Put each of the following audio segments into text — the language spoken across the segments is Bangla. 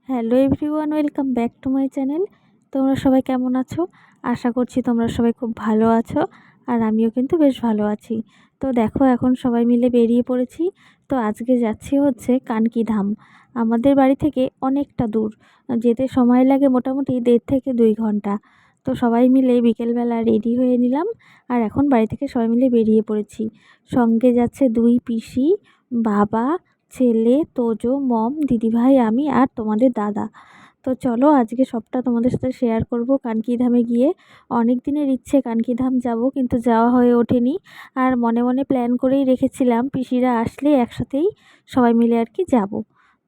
Hello everyone, welcome back to my channel. তোমরা সবাই কেমন আছো? আশা করছি তোমরা সবাই খুব ভালো আছো, আর আমিও কিন্তু বেশ ভালো আছি। তো দেখো, এখন সবাই মিলে বেরিয়ে পড়েছি। তো আজকে যাচ্ছি হচ্ছে কানকিধাম। আমাদের বাড়ি থেকে অনেকটা দূর, যেতে সময় লাগে মোটামুটি 1.5 থেকে 2 ঘন্টা। তো সবাই মিলে বিকেলবেলা রেডি হয়ে নিলাম, আর এখন বাড়ি থেকে সবাই মিলে বেরিয়ে পড়েছি। সঙ্গে যাচ্ছে 2 পিসি, বাবা, ছেলে, তোজো, মম, দিদিভাই, আমি আর তোমাদের দাদা। তো চলো আজকে সবটা তোমাদের সাথে শেয়ার করব। কানকিধামে গিয়ে অনেক দিনের ইচ্ছে কানকিধাম যাব, কিন্তু যাওয়া হয়ে ওঠেনি। আর মনে মনে প্ল্যান করেই রেখেছিলাম পিসিরা আসলে একসাথেই সবাই মিলে আর কি যাব।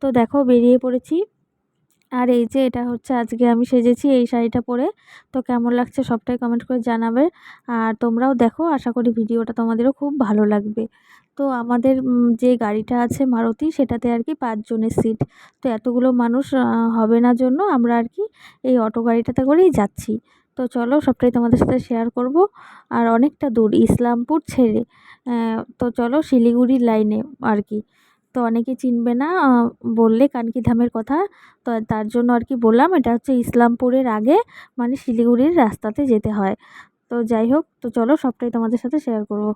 তো দেখো বেরিয়ে পড়েছি। আর এই যে এটা হচ্ছে আজকে আমি সেজেছি এই শাড়িটা পরে। তো কেমন লাগছে সবটাই কমেন্ট করে জানাবে। আর তোমরাও দেখো, আশা করি ভিডিওটা তোমাদেরও খুব ভালো লাগবে। তো আমাদের যে গাড়িটা আছে মারুতি, সেটাতে আর কি 5 জনের সিট। তো এতগুলো মানুষ হবে না জন্য আমরা আর কি এই অটো গাড়িটাতে করেই যাচ্ছি। তো চলো সবটাই তোমাদের সাথে শেয়ার করব। আর অনেকটা দূর, ইসলামপুর ছেড়ে। তো চলো শিলিগুড়ির লাইনে আর কি। তো অনেকে চিনবে না বললে কানকিধামের কথা। তো তার জন্য আর কি বললাম, এটা হচ্ছে ইসলামপুরের আগে, মানে শিলিগুড়ির রাস্তাতে যেতে হয়। তো যাই হোক, তো চলো সবটাই তোমাদের সাথে শেয়ার করবো।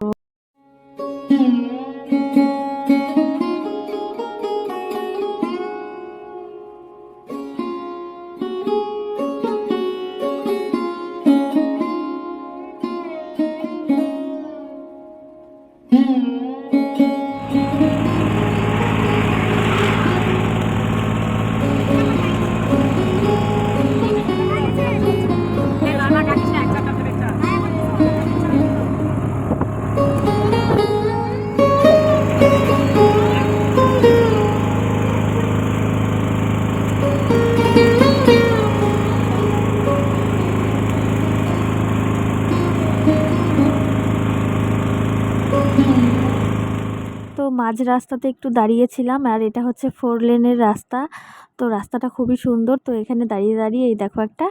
তো মাঝ রাস্তাতে একটু দাঁড়িয়েছিলাম, আর এটা হচ্ছে 4 লেনের রাস্তা। তো রাস্তাটা খুবই সুন্দর। তো এখানে দাঁড়িয়ে দাঁড়িয়ে এই দেখো একটা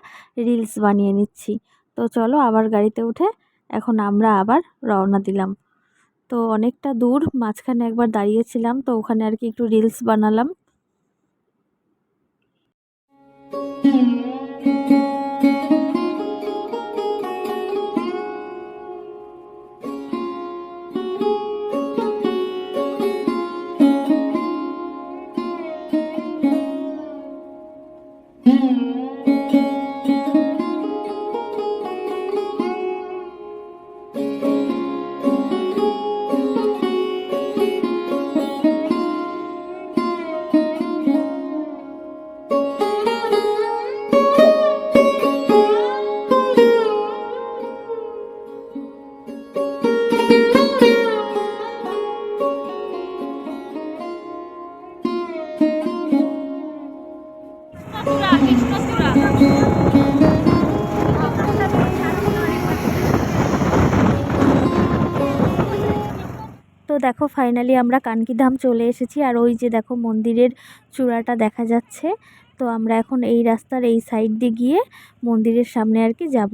রিলস বানিয়ে নিচ্ছি। তো চলো আবার গাড়িতে উঠে এখন আমরা আবার রওনা দিলাম। তো অনেকটা দূর, মাঝখানে একবার দাঁড়িয়েছিলাম, তো ওখানে আর কি একটু রিলস বানালাম। তো দেখো ফাইনালি আমরা কানকিধাম চলে এসেছি, আর ওই যে দেখো মন্দিরের চূড়াটা দেখা যাচ্ছে। তো আমরা এখন এই রাস্তার এই সাইড দিয়ে গিয়ে মন্দিরের সামনে আর কি যাব।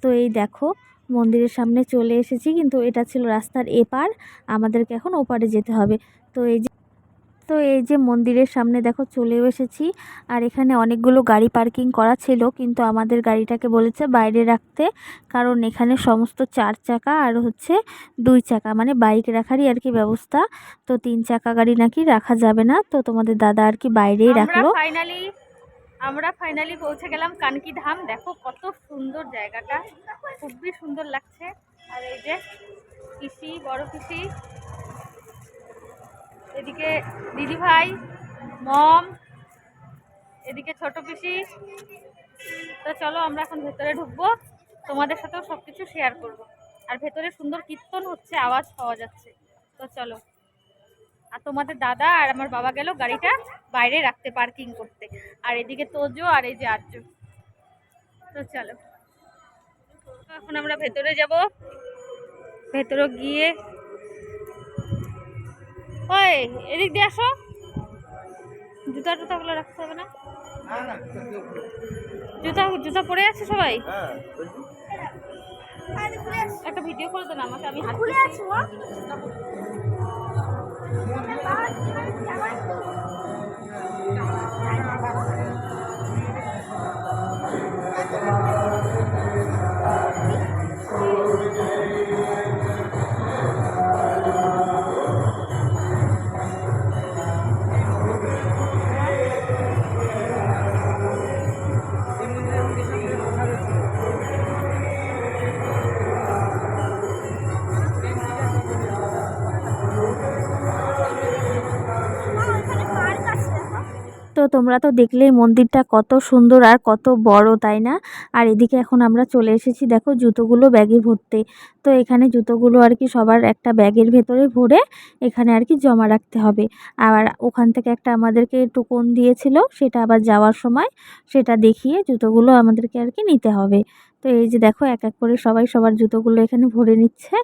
তো এই দেখো মন্দিরের সামনে চলে এসেছি, কিন্তু এটা ছিল রাস্তার এপার, আমাদেরকে এখন ওপারে যেতে হবে। তো এই যে মন্দিরের সামনে দেখো চলেও এসেছি। আর এখানে অনেকগুলো গাড়ি পার্কিং করা ছিল, কিন্তু আমাদের গাড়িটাকে বলেছে বাইরে রাখতে, কারণ এখানে সমস্ত 4 চাকা আর হচ্ছে 2 চাকা মানে বাইক রাখারই আর কি ব্যবস্থা। তো 3 চাকা গাড়ি নাকি রাখা যাবে না, তো তোমাদের দাদা আর কি বাইরেই রাখলো। আমরা ফাইনালি পৌঁছে গেলাম কানকিধাম। দেখো কত সুন্দর জায়গাটা, খুবই সুন্দর লাগছে। আর এই যে পিসি, বড় পিসি, এদিকে দিদি ভাই, মম, এদিকে ছোট পিসি। তো চলো আমরা এখন ভেতরে ঢুকবো, তোমাদের সাথেও সবকিছু শেয়ার করব। আর ভেতরে সুন্দর কীর্তন হচ্ছে, আওয়াজ পাওয়া যাচ্ছে। তো চলো। আর তোমাদের দাদা আর আমার বাবা গেল গাড়িটা বাইরে রাখতে, পার্কিং করতে। আর এদিকে তোজো আর এই যে আর্য। তো চলো এখন আমরা ভেতরে যাব। ভেতরে গিয়ে ওই এদিক দিয়ে আসো, জুতা টুতাগুলো রাখতে হবে না? জুতা জুতা পরে আছে সবাই। একটা ভিডিও করে দেন আমাকে, আমি হাঁটতে আছি। তোমরা তো দেখলেই মন্দিরটা কত সুন্দর আর কত বড়, তাই না? আর এদিকে এখন আমরা চলে এসেছি, দেখো জুতোগুলো ব্যাগে ভরতে। তো এখানে জুতোগুলো আর কি সবার একটা ব্যাগের ভেতরে ভরে এখানে আর কি জমা রাখতে হবে। আর ওখান থেকে একটা আমাদেরকে টোকন দিয়েছিল, সেটা আবার যাওয়ার সময় সেটা দেখিয়ে জুতোগুলো আমাদেরকে আর কি নিতে হবে। তো এই যে দেখো এক এক করে সবাই সবার জুতোগুলো এখানে ভরে নিচ্ছে,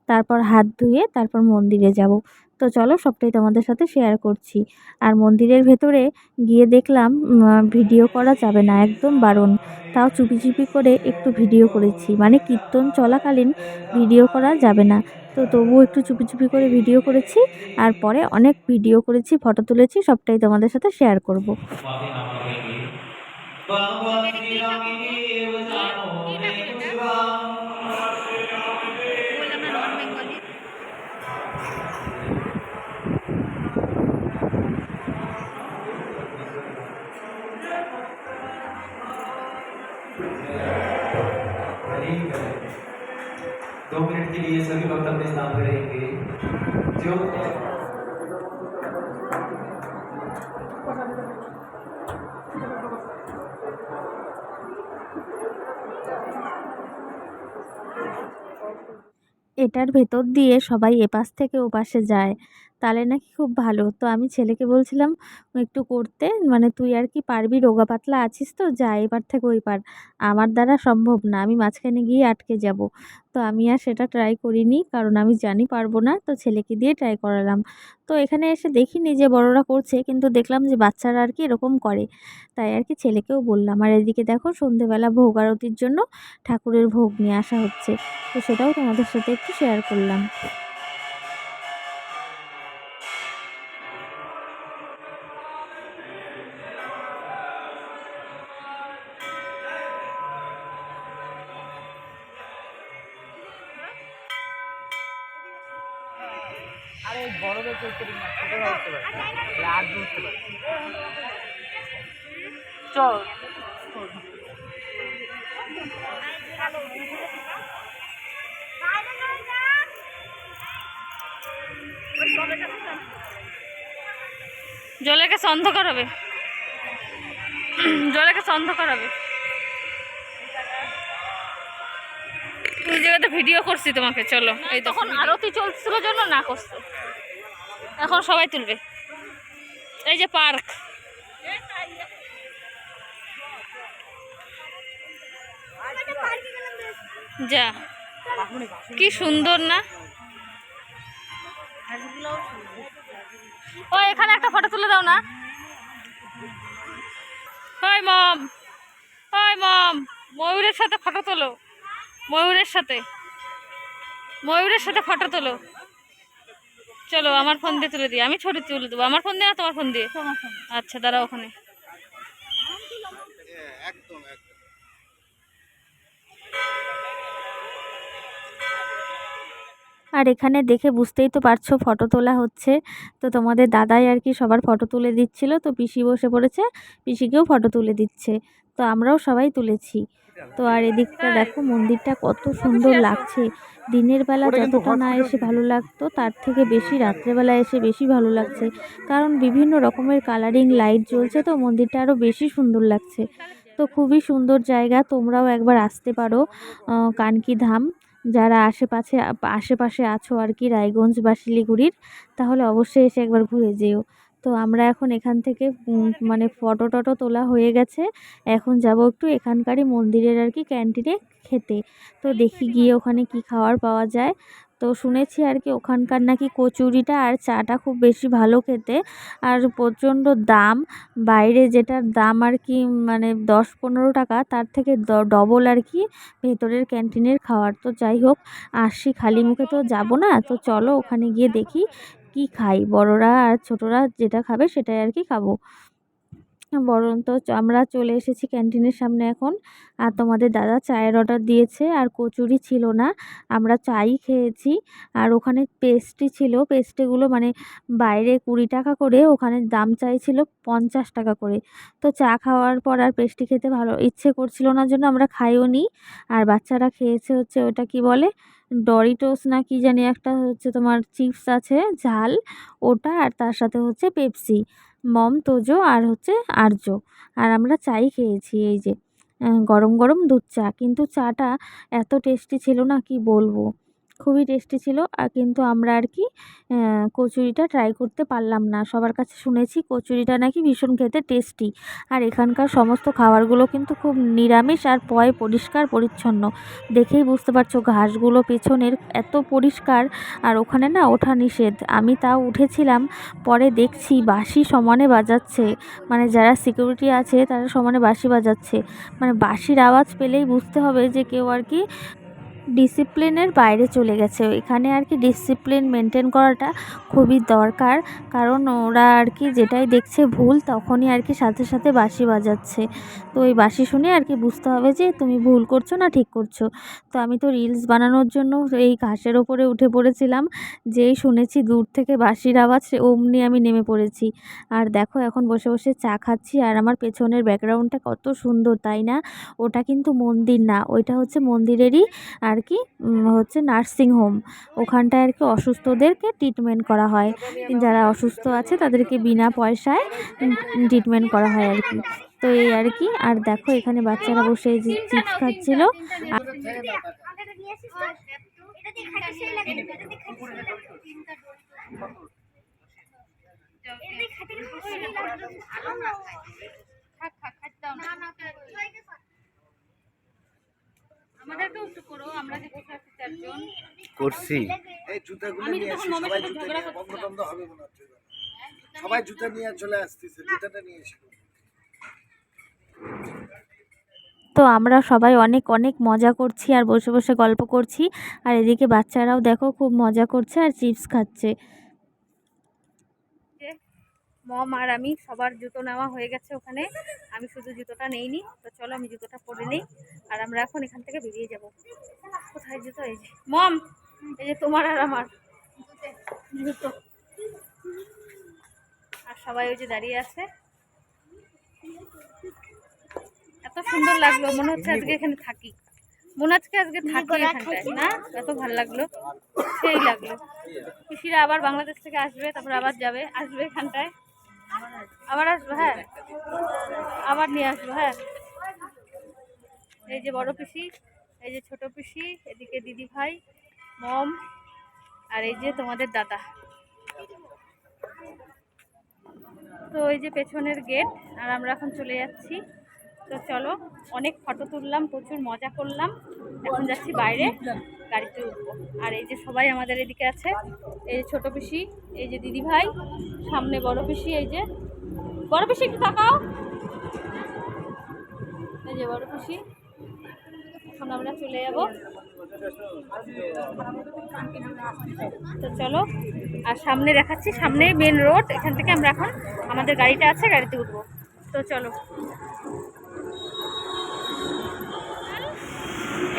তারপর হাত ধুয়ে তারপর মন্দিরে যাব। তো চলো সবটাই তোমাদের সাথে শেয়ার করছি। আর মন্দিরের ভেতরে গিয়ে দেখলাম ভিডিও করা যাবে না, একদম বারণ। তাও চুপি চুপি করে একটু ভিডিও করেছি, মানে কীর্তন চলাকালীন ভিডিও করা যাবে না। তো তবুও একটু চুপি চুপি করে ভিডিও করেছি, আর পরে অনেক ভিডিও করেছি, ফটো তুলেছি, সবটাই তোমাদের সাথে শেয়ার করব। माफी मांगेंगे भगवती रामिनीव जानो रे कुछवा दो मिनट के लिए सभी भक्त अपने स्थान पर रहेंगे जो এটার ভেতর দিয়ে সবাই এপাশ থেকে ওপাশে যায়, তাহলে নাকি খুব ভালো। তো আমি ছেলেকে বলছিলাম একটু করতে, মানে তুই আর কি পারবি, রোগা পাতলা আছিস তো, যা এপার থেকে ওই পার। আমার দ্বারা সম্ভব না, আমি মাঝখানে গিয়ে আটকে যাব। তো আমি আর সেটা ট্রাই করিনি, কারণ আমি জানি পারবো না, তো ছেলেকে দিয়ে ট্রাই করালাম। তো এখানে এসে দেখিনি যে বড়রা করছে, কিন্তু দেখলাম যে বাচ্চারা আর কি এরকম করে, তাই আর কি ছেলেকেও বললাম। আর এদিকে দেখো সন্ধেবেলা ভোগ আরতির জন্য ঠাকুরের ভোগ নিয়ে আসা হচ্ছে, তো সেটাও তোমাদের সাথে একটু শেয়ার করলাম। আরে বড়দের চলতে না, ছোটরা উঠতে পারে, আর উঠতে পারে। চল জলের কাছে অন্ধকার হবে, জলের কাছে অন্ধকার হবে। তুই জায়গাতে ভিডিও করছি তোমাকে, চলো। এই তখন আরতি চলছিল জন্য না করছো, এখন সবাই তুলবে। এই যে পার্ক, যা কি সুন্দর না। ও এখানে একটা ফটো তুলে দাও না। ওই মম, ওই মম, ময়ূরের সাথে ফটো তোলো, ময়ূরের সাথে, ময়ূরের সাথে ফটো তোলো। চলো আমার ফোন দিয়ে তুলে দিই, আমি ছবি তুলে দেবো। আমার ফোন দিয়ে না তোমার ফোন দিয়ে? আচ্ছা দাঁড়াও ওখানে। আর এখানে দেখে বুঝতেই তো পারছো ফটো তোলা হচ্ছে, তো তোমাদের দাদাই আর কি সবার ফটো তুলে দিচ্ছিল। তো পিসি বসে পড়েছে, পিসিকেও ফটো তুলে দিচ্ছে, তো আমরাও সবাই তুলেছি। তো আর এদিকটা দেখো মন্দিরটা কত সুন্দর লাগছে। দিনের বেলা যতটা না এসে ভালো লাগতো, তার থেকে বেশি রাত্রেবেলা এসে বেশি ভালো লাগছে, কারণ বিভিন্ন রকমের কালারিং লাইট জ্বলছে, তো মন্দিরটা আরও বেশি সুন্দর লাগছে। তো খুবই সুন্দর জায়গা, তোমরাও একবার আসতে পারো কানকি ধাম। যারা আশেপাশে আশেপাশে আছো আর কি, রায়গঞ্জ বা শিলিগুড়ির, তাহলে অবশ্যই এসে একবার ঘুরে যেও। তো আমরা এখন এখান থেকে মানে ফটো টটো তোলা হয়ে গেছে, এখন যাব একটু এখানকারই মন্দিরের আর কি ক্যান্টিনে খেতে। তো দেখি গিয়ে ওখানে কি খাওয়ার পাওয়া যায়। তো শুনেছি আর কি ওখানকার নাকি কচুরিটা আর চাটা খুব বেশি ভালো খেতে, আর প্রচণ্ড দাম। বাইরে যেটার দাম আর কি মানে 10-15 টাকা, তার থেকে ডবল আর কি ভেতরের ক্যান্টিনের খাওয়ার। তো যাই হোক, আসছি খালি মুখে তো যাব না, তো চলো ওখানে গিয়ে দেখি কি খাই, বড়রা আর ছোটরা যেটা খাবে সেটাই আর কি খাবো। বরং তো আমরা চলে এসেছি ক্যান্টিনের সামনে এখন। আর তোমাদের দাদা চায়ের অর্ডার দিয়েছে, আর কচুরি ছিল না, আমরা চাই খেয়েছি। আর ওখানে পেস্ট্রি ছিল, পেস্ট্রিগুলো মানে বাইরে 20 টাকা করে, ওখানে দাম চাইছিল 50 টাকা করে। তো চা খাওয়ার পর আর পেস্ট্রি খেতে ভালো ইচ্ছে করছিল না, জন্য আমরা খাইও নি। আর বাচ্চারা খেয়েছে হচ্ছে ওটা কি বলে, ডরিটোস না কি জানি একটা, হচ্ছে তোমার চিপস আছে ঝাল, ওটা, আর তার সাথে হচ্ছে পেপসি। মম, তোজো আর হচ্ছে আর্য। আর আমরা চাই খেয়েছি, এই যে গরম গরম দুধ চা। কিন্তু চাটা এত টেস্টি ছিল না, কি বলবো, খুবই টেস্টি ছিল। আর কিন্তু আমরা আর কি কচুরিটা ট্রাই করতে পারলাম না। সবার কাছে শুনেছি কচুরিটা নাকি ভীষণ খেতে টেস্টি। আর এখানকার সমস্ত খাবারগুলো কিন্তু খুব নিরামিষ আর পরিষ্কার পরিচ্ছন্ন। দেখেই বুঝতে পারছো ঘাসগুলো পেছনের এত পরিষ্কার। আর ওখানে না ওঠা নিষেধ, আমি তাও উঠেছিলাম। পরে দেখছি বাঁশি সমানে বাজাচ্ছে, মানে যারা সিকিউরিটি আছে তারা সমানে বাঁশি বাজাচ্ছে। মানে বাঁশির আওয়াজ পেলেই বুঝতে হবে যে কেউ আর কি ডিসিপ্লিনের বাইরে চলে গেছে। এখানে আর কি ডিসিপ্লিন মেনটেন করাটা খুবই দরকার, কারণ ওরা আর কি যেটাই দেখছে ভুল তখনই আর কি সাথে সাথে বাঁশি বাজাচ্ছে। তো এই বাঁশি শুনে আর কি বুঝতে হবে যে তুমি ভুল করছো না ঠিক করছো। তো আমি তো রিলস বানানোর জন্য এই ঘাসের ওপরে উঠে পড়েছিলাম। যেই শুনেছি দূর থেকে বাঁশির আওয়াজ অমনি আমি নেমে পড়েছি। আর দেখো এখন বসে বসে চা খাচ্ছি। আর আমার পেছনের ব্যাকগ্রাউন্ডটা কত সুন্দর তাই না? ওটা কিন্তু মন্দির না, ওইটা হচ্ছে মন্দিরেরই আর কি হচ্ছে নার্সিং হোম। ওখানটায় আর কি অসুস্থদেরকে ট্রিটমেন্ট করা হয়, যারা অসুস্থ আছে তাদেরকে বিনা পয়সায় ট্রিটমেন্ট করা হয় আর কি। তো এই আর কি। আর দেখো এখানে বাচ্চারা বসে এই যে চিপস খাচ্ছিল। আমাদেরকেও একটু করো, আমরা যে বসে আছি চারজন। করছি। এই জুতাগুলো আমি নিয়ে তখন আসি, মমের সবাই সাথে জুতা ঝগড়া নিয়ে বন্ধ করছিলাম। টন্ধ হবে মনে হচ্ছে। সবাই জুতা নিয়ে চলে আসতেছে, জুতাটা নিয়ে এসে। তো আমরা সবাই অনেক অনেক মজা করছি আর বসে বসে গল্প করছি। আর এদিকে বাচ্চারাও দেখো খুব মজা করছে আর চিপস খাচ্ছে। মম আর আমি সবার জুতো নেওয়া হয়ে গেছে ওখানে, আমি শুধু জুতোটা নেইনি। তো চলো আমি জুতোটা পরে নিই, আর আমরা এখন এখান থেকে বেরিয়ে যাব। কোথায় জুতো? এই যে মম, এই যে তোমার আর আমার জুতো। আর সবাই ওই যে দাঁড়িয়ে আছে। এত সুন্দর লাগলো, মনে হচ্ছে আজকে এখানে থাকি, মনে হচ্ছে আজকে থাকি এখানটায় না। এত ভালো লাগলো, সেই লাগলো। পিসিরা আবার বাংলাদেশ থেকে আসবে, তারপর আবার যাবে, আসবে এখানটায়, আবার আসবো। হ্যাঁ, আবার নিয়ে আসবো। হ্যাঁ, এই যে বড় পিসি, এই যে ছোট পিসি, এদিকে দিদি ভাই, মম, আর এই যে তোমাদের দাদা। তো এই যে পেছনের গেট, আর আমরা এখন চলে যাচ্ছি। তো চলো, অনেক ফটো তুললাম, প্রচুর মজা করলাম। এখন যাচ্ছি বাইরে, গাড়িতে উঠবো। আর এই যে সবাই আমাদের এদিকে আছে, এই যে ছোট পিসি, এই যে দিদি ভাই, সামনে বড় পিসি, এই যে বড় পিসি একটু তাকাও, এই যে বড় পিসি। এখন আমরা চলে যাব। তো চলো, আর সামনে দেখাচ্ছি, সামনে মেন রোড, এখান থেকে আমরা এখন আমাদের গাড়িটা আছে, গাড়িতে উঠবো। তো চলো,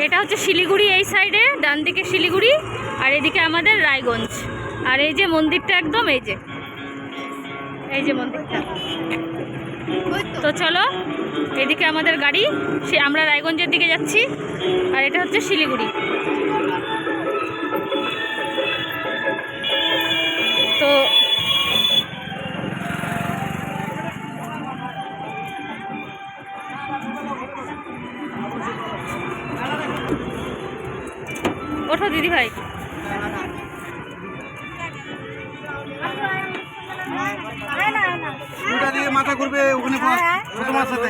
এটা হচ্ছে শিলিগুড়ি, এই সাইডে ডান দিকে শিলিগুড়ি, আর এদিকে আমাদের রায়গঞ্জ। আর এই যে মন্দিরটা একদম, এই যে মন্দিরটা। তো চলো, এদিকে আমাদের গাড়ি, সে আমরা রায়গঞ্জের দিকে যাচ্ছি, আর এটা হচ্ছে শিলিগুড়ি। তো ওঠো দিদি ভাই। জুতা দিয়ে মাথা ঘুরবে ওখানে তোমার সাথে।